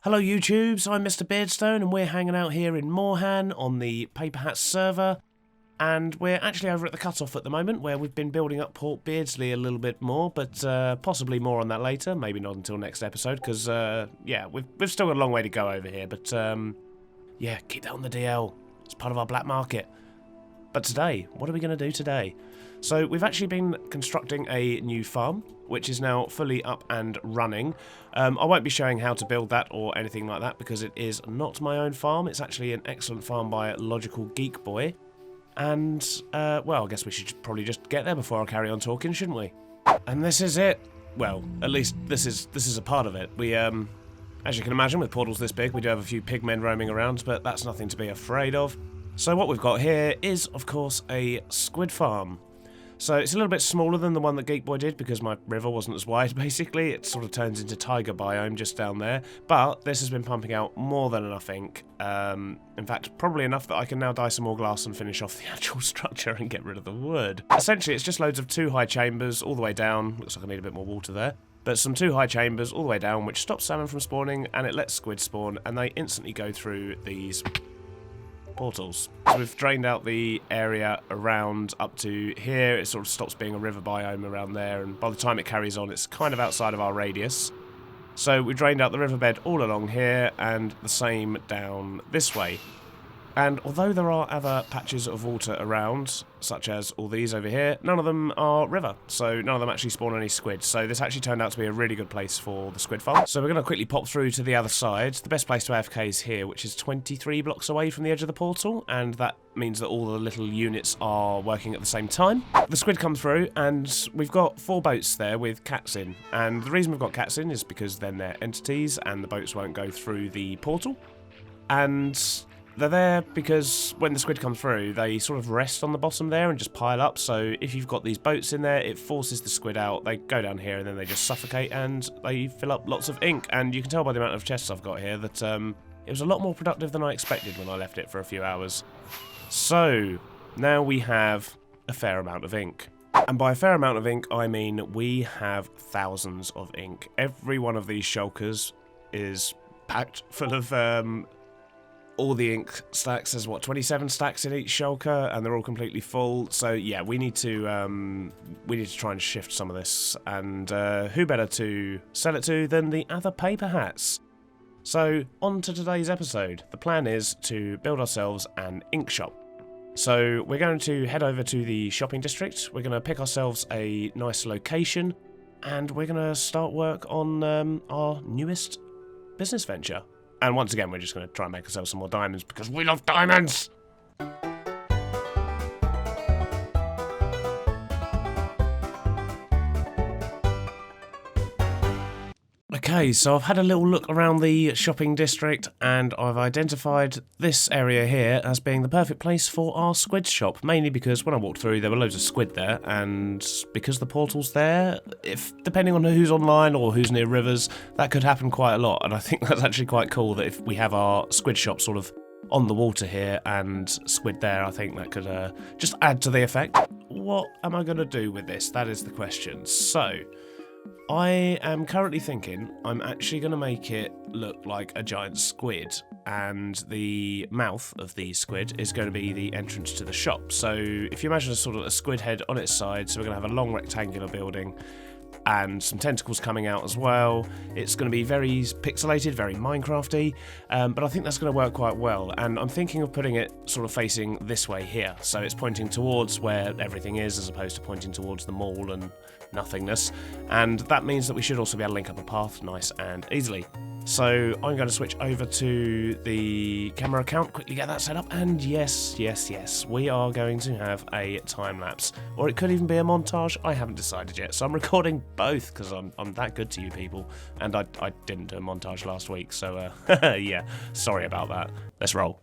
Hello YouTubes, I'm Mr. Beardstone and we're hanging out here in Moorhan on the Paperhats server, and we're actually over at the cutoff at the moment where we've been building up Port Beardsley a little bit more, but possibly more on that later, maybe not until next episode because yeah, we've still got a long way to go over here, but yeah, keep that on the DL, it's part of our black market. But today, what are we going to do today? So we've actually been constructing a new farm, which is now fully up and running. I won't be showing how to build that or anything like that because it is not my own farm. It's actually an excellent farm by Logical Geek Boy. And, well, I guess we should probably just get there before I carry on talking, shouldn't we? And this is it. Well, at least this is a part of it. We, as you can imagine, with portals this big, we do have a few pigmen roaming around, but that's nothing to be afraid of. So what we've got here is, of course, a squid farm. So it's a little bit smaller than the one that Geek Boy did because my river wasn't as wide, basically. It sort of turns into tiger biome just down there. But this has been pumping out more than enough ink. In fact, probably enough that I can now dye some more glass and finish off the actual structure and get rid of the wood. Essentially, it's just loads of 2 high chambers all the way down. Looks like I need a bit more water there. But some 2 high chambers all the way down, which stops salmon from spawning, and it lets squid spawn, and they instantly go through these portals. So we've drained out the area around up to here. It sort of stops being a river biome around there, and by the time it carries on, it's kind of outside of our radius. So we drained out the riverbed all along here, and the same down this way. And although there are other patches of water around, such as all these over here, none of them are river, so none of them actually spawn any squid. So this actually turned out to be a really good place for the squid farm. So we're going to quickly pop through to the other side. The best place to AFK is here, which is 23 blocks away from the edge of the portal, and that means that all the little units are working at the same time. The squid come through, and we've got 4 boats there with cats in. And the reason we've got cats in is because then they're entities, and the boats won't go through the portal. And they're there because when the squid come through, they sort of rest on the bottom there and just pile up. So if you've got these boats in there, it forces the squid out. They go down here and then they just suffocate and they fill up lots of ink. And you can tell by the amount of chests I've got here that it was a lot more productive than I expected when I left it for a few hours. So now we have a fair amount of ink. And by a fair amount of ink, I mean we have thousands of ink. Every one of these shulkers is packed full of all the ink stacks. There's what, 27 stacks in each shulker, and they're all completely full. So yeah, we need to try and shift some of this, and who better to sell it to than the other paper hats? So on to today's episode. The plan is to build ourselves an ink shop. So we're going to head over to the shopping district. We're going to pick ourselves a nice location, and we're going to start work on our newest business venture. And once again, we're just going to try and make ourselves some more diamonds because we love diamonds! Okay, so I've had a little look around the shopping district and I've identified this area here as being the perfect place for our squid shop, mainly because when I walked through there were loads of squid there, and because the portal's there, if depending on who's online or who's near rivers, that could happen quite a lot, and I think that's actually quite cool that if we have our squid shop sort of on the water here and squid there, I think that could just add to the effect. What am I going to do with this? That is the question. So I am currently thinking I'm actually going to make it look like a giant squid, and the mouth of the squid is going to be the entrance to the shop. So if you imagine a sort of a squid head on its side, so we're going to have a long rectangular building and some tentacles coming out as well. It's going to be very pixelated, very Minecrafty, but I think that's going to work quite well, and I'm thinking of putting it sort of facing this way here, so it's pointing towards where everything is as opposed to pointing towards the mall and nothingness, and that means that we should also be able to link up a path nice and easily. So I'm going to switch over to the camera account, quickly get that set up, and yes, we are going to have a time-lapse, or it could even be a montage. I haven't decided yet, so I'm recording both because I'm that good to you people, and I didn't do a montage last week, so yeah, sorry about that. Let's roll.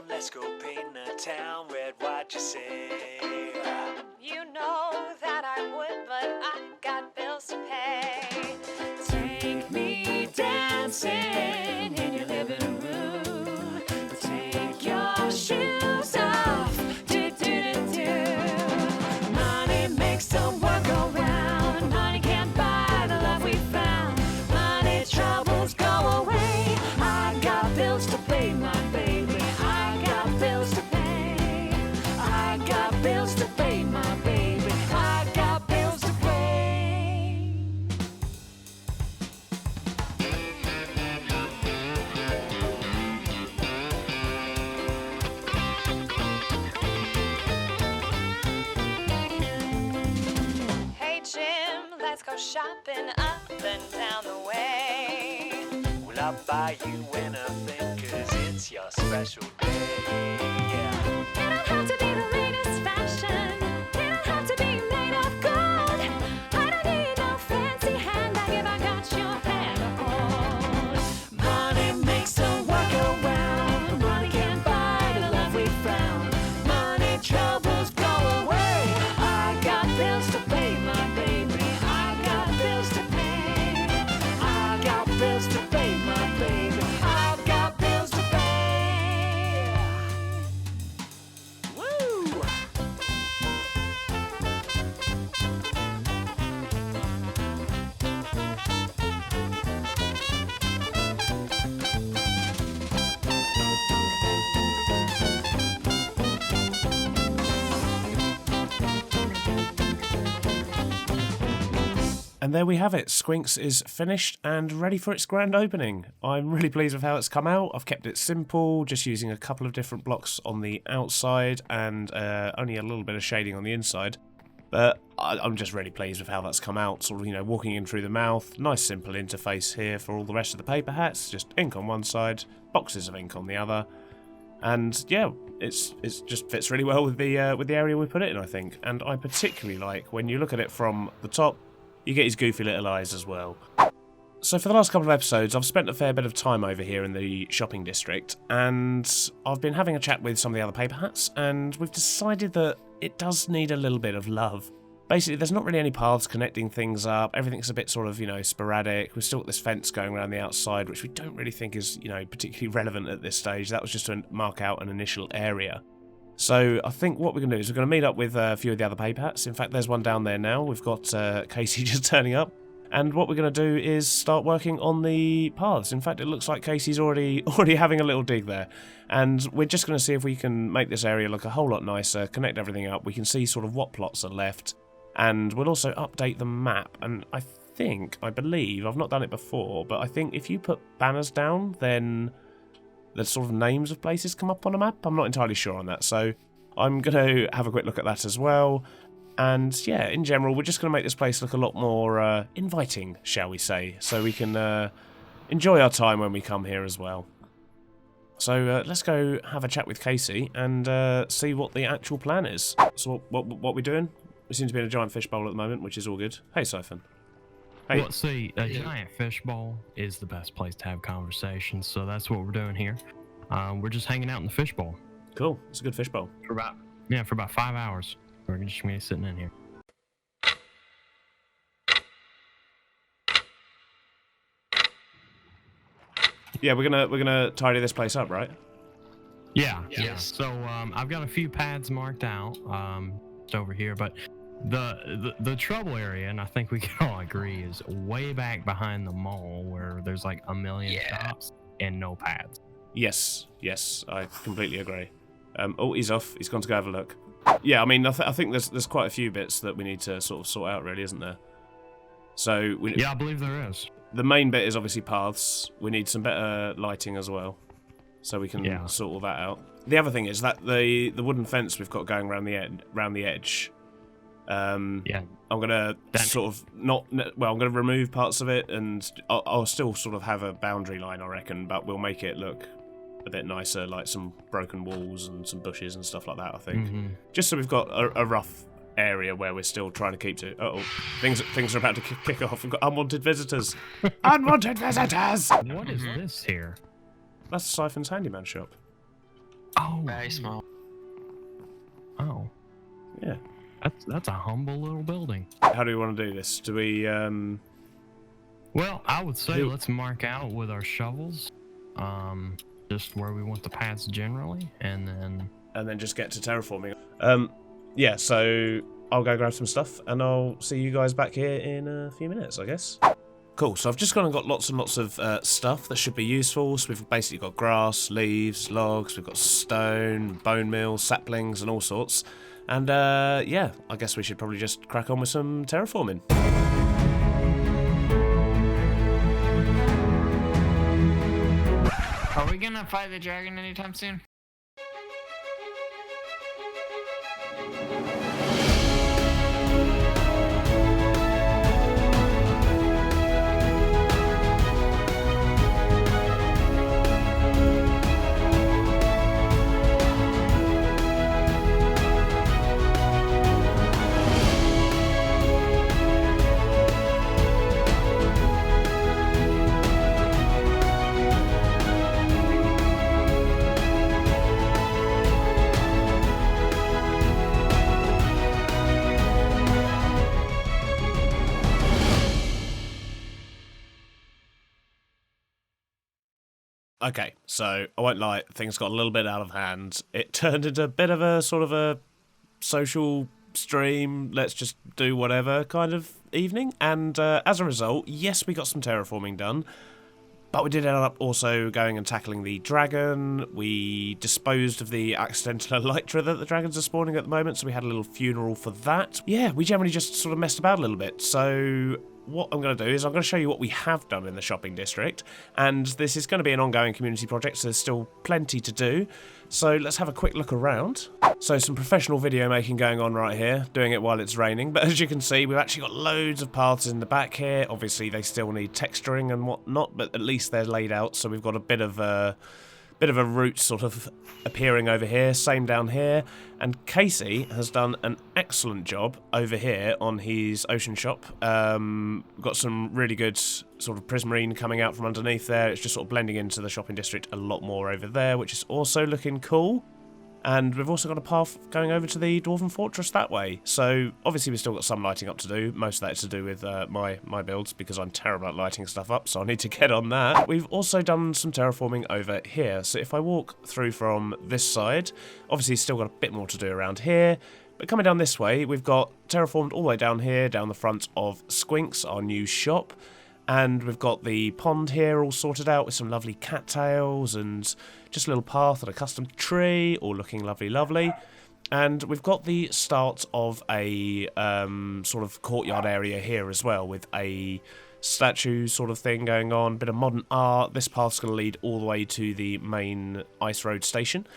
Let's go paint the town red, what you say? You know that go shopping up and down the way. Well, I'll buy you anything, 'cause it's your special day. It don't have to be the latest fashion. It don't have to be made of gold. I don't need no fancy handbag if I got your hand to hold. Money makes the world go round. Money can't buy the love we found. Money troubles go away. I got bills to pay, my baby. I got bills to pay. I got bills to pay, my baby. I got bills to pay. Woo! And there we have it. Squinks is finished and ready for its grand opening. I'm really pleased with how it's come out. I've kept it simple, just using a couple of different blocks on the outside and only a little bit of shading on the inside. But I'm just really pleased with how that's come out. Sort of, you know, walking in through the mouth. Nice simple interface here for all the rest of the paper hats. Just ink on one side, boxes of ink on the other. And yeah, it's just fits really well with the area we put it in, I think. And I particularly like when you look at it from the top, you get his goofy little eyes as well. So for the last couple of episodes, I've spent a fair bit of time over here in the shopping district, and I've been having a chat with some of the other paper hats, and we've decided that it does need a little bit of love. Basically, there's not really any paths connecting things up. Everything's a bit sort of, you know, sporadic. We've still got this fence going around the outside, which we don't really think is, you know, particularly relevant at this stage. That was just to mark out an initial area. So I think what we're going to do is we're going to meet up with a few of the other paper hats. In fact, there's one down there now. We've got Casey just turning up. And what we're going to do is start working on the paths. In fact, it looks like Casey's already having a little dig there. And we're just going to see if we can make this area look a whole lot nicer, connect everything up. We can see sort of what plots are left. And we'll also update the map. And I believe, I've not done it before, but I think if you put banners down, then the sort of names of places come up on a map. I'm not entirely sure on that, so I'm going to have a quick look at that as well. And yeah, in general, we're just going to make this place look a lot more inviting, shall we say, so we can enjoy our time when we come here as well. So let's go have a chat with Casey and see what the actual plan is. So what we're doing? We seem to be in a giant fishbowl at the moment, which is all good. Hey, Siphon. Hey. Well, see, a giant fishbowl is the best place to have conversations, so that's what we're doing here. We're just hanging out in the fishbowl. Cool. It's a good fishbowl. For about 5 hours. We're just gonna be sitting in here. Yeah, we're gonna tidy this place up, right? Yeah. So I've got a few pads marked out just over here, but the trouble area, and I think we can all agree, is way back behind the mall where there's like a million shops and no pads. Yes, I completely agree. Oh, he's off. He's gone to go have a look. Yeah, I mean, I think there's quite a few bits that we need to sort of sort out, really, isn't there? So I believe there is. The main bit is obviously paths. We need some better lighting as well, so we can sort all that out. The other thing is that the wooden fence we've got going around the edge. I'm gonna I'm gonna remove parts of it, and I'll still sort of have a boundary line, I reckon, but we'll make it look a bit nicer, like some broken walls and some bushes and stuff like that, I think. Just so we've got a rough area where we're still trying to keep to. Things are about to kick off. We've got unwanted visitors. Unwanted visitors! What is this here? That's Siphon's handyman shop. Oh, very small. Oh, yeah. That's a humble little building. How do we want to do this? Do we Well, I would say let's mark out with our shovels, just where we want the paths generally, and then just get to terraforming. Yeah, so I'll go grab some stuff, and I'll see you guys back here in a few minutes, I guess. Cool, so I've just gone and got lots and lots of stuff that should be useful. So we've basically got grass, leaves, logs, we've got stone, bone meal, saplings, and all sorts. And yeah, I guess we should probably just crack on with some terraforming. Are we gonna fight the dragon anytime soon? Okay, so I won't lie, things got a little bit out of hand. It turned into a bit of a sort of a social stream, let's just do whatever kind of evening. And as a result, yes, we got some terraforming done. But we did end up also going and tackling the dragon. We disposed of the accidental elytra that the dragons are spawning at the moment, so we had a little funeral for that. Yeah, we generally just sort of messed about a little bit. So what I'm going to do is I'm going to show you what we have done in the shopping district, and this is going to be an ongoing community project, so there's still plenty to do. So let's have a quick look around. So some professional video making going on right here, doing it while it's raining, but as you can see, we've actually got loads of paths in the back here. Obviously they still need texturing and whatnot, but at least they're laid out, so we've got a bit of a route sort of appearing over here, same down here. And Casey has done an excellent job over here on his ocean shop. Got some really good sort of prismarine coming out from underneath there. It's just sort of blending into the shopping district a lot more over there, which is also looking cool. And we've also got a path going over to the Dwarven Fortress that way. So obviously we've still got some lighting up to do. Most of that is to do with my builds, because I'm terrible at lighting stuff up, so I need to get on that. We've also done some terraforming over here. So if I walk through from this side, obviously still got a bit more to do around here. But coming down this way, we've got terraformed all the way down here, down the front of Squinks, our new shop. And we've got the pond here all sorted out with some lovely cattails and just a little path and a custom tree, all looking lovely, lovely. And we've got the start of a sort of courtyard area here as well, with a statue sort of thing going on, bit of modern art. This path's going to lead all the way to the main ice road station.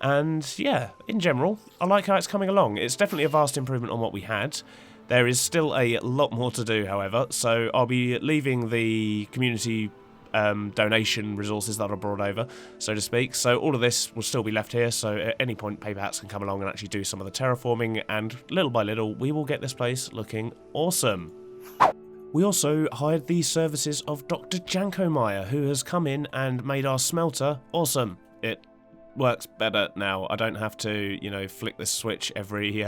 And yeah, in general, I like how it's coming along. It's definitely a vast improvement on what we had. There is still a lot more to do, however, so I'll be leaving the community donation resources that I brought over, so to speak. So all of this will still be left here, so at any point Paperhats can come along and actually do some of the terraforming, and little by little we will get this place looking awesome. We also hired the services of Dr. Jankomeyer, who has come in and made our smelter awesome. It works better now. I don't have to, you know, flick this switch every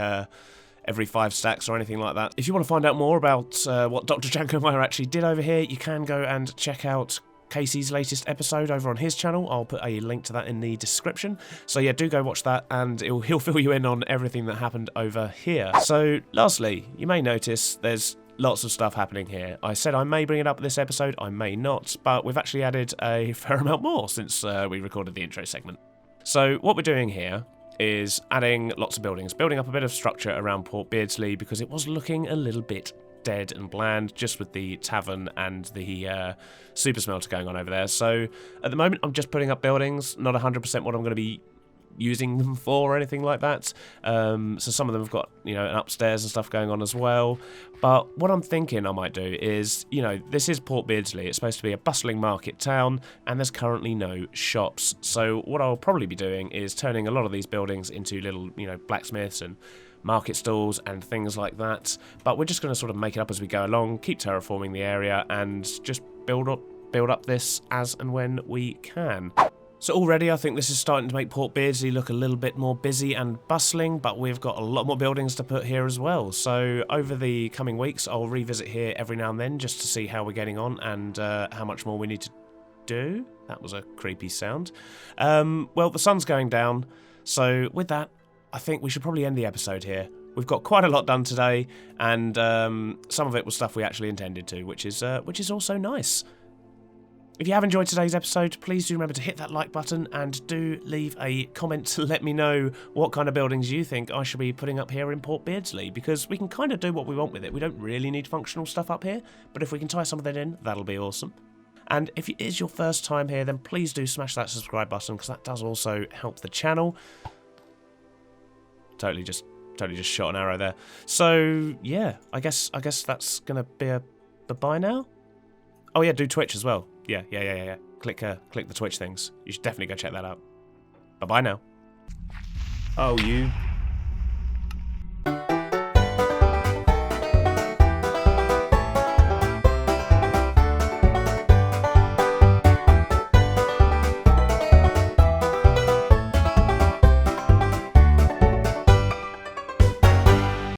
5 stacks or anything like that. If you want to find out more about what Dr. Jankomeyer actually did over here, you can go and check out Casey's latest episode over on his channel. I'll put a link to that in the description. So yeah, do go watch that, and he'll fill you in on everything that happened over here. So lastly, you may notice there's lots of stuff happening here. I said I may bring it up this episode, I may not, but we've actually added a fair amount more since we recorded the intro segment. So what we're doing here is adding lots of buildings, building up a bit of structure around Port Beardsley, because it was looking a little bit dead and bland just with the tavern and the super smelter going on over there. So at the moment I'm just putting up buildings, not 100% what I'm going to be using them for or anything like that. So some of them have got, you know, an upstairs and stuff going on as well. But what I'm thinking I might do is, you know, this is Port Beardsley. It's supposed to be a bustling market town, and there's currently no shops. So what I'll probably be doing is turning a lot of these buildings into little, you know, blacksmiths and market stalls and things like that. But we're just going to sort of make it up as we go along, keep terraforming the area, and just build up this as and when we can. So already I think this is starting to make Port Beardsley look a little bit more busy and bustling, but we've got a lot more buildings to put here as well. So over the coming weeks I'll revisit here every now and then just to see how we're getting on and how much more we need to do. That was a creepy sound. Well, the sun's going down, so with that I think we should probably end the episode here. We've got quite a lot done today, and some of it was stuff we actually intended to, which is also nice. If you have enjoyed today's episode, please do remember to hit that like button and do leave a comment to let me know what kind of buildings you think I should be putting up here in Port Beardsley, because we can kind of do what we want with it. We don't really need functional stuff up here, but if we can tie some of that in, that'll be awesome. And if it is your first time here, then please do smash that subscribe button, because that does also help the channel. Totally just shot an arrow there. So yeah, I guess that's gonna be a bye now. Oh yeah, do Twitch as well. Yeah. Click the Twitch things. You should definitely go check that out. Bye bye now. Oh, you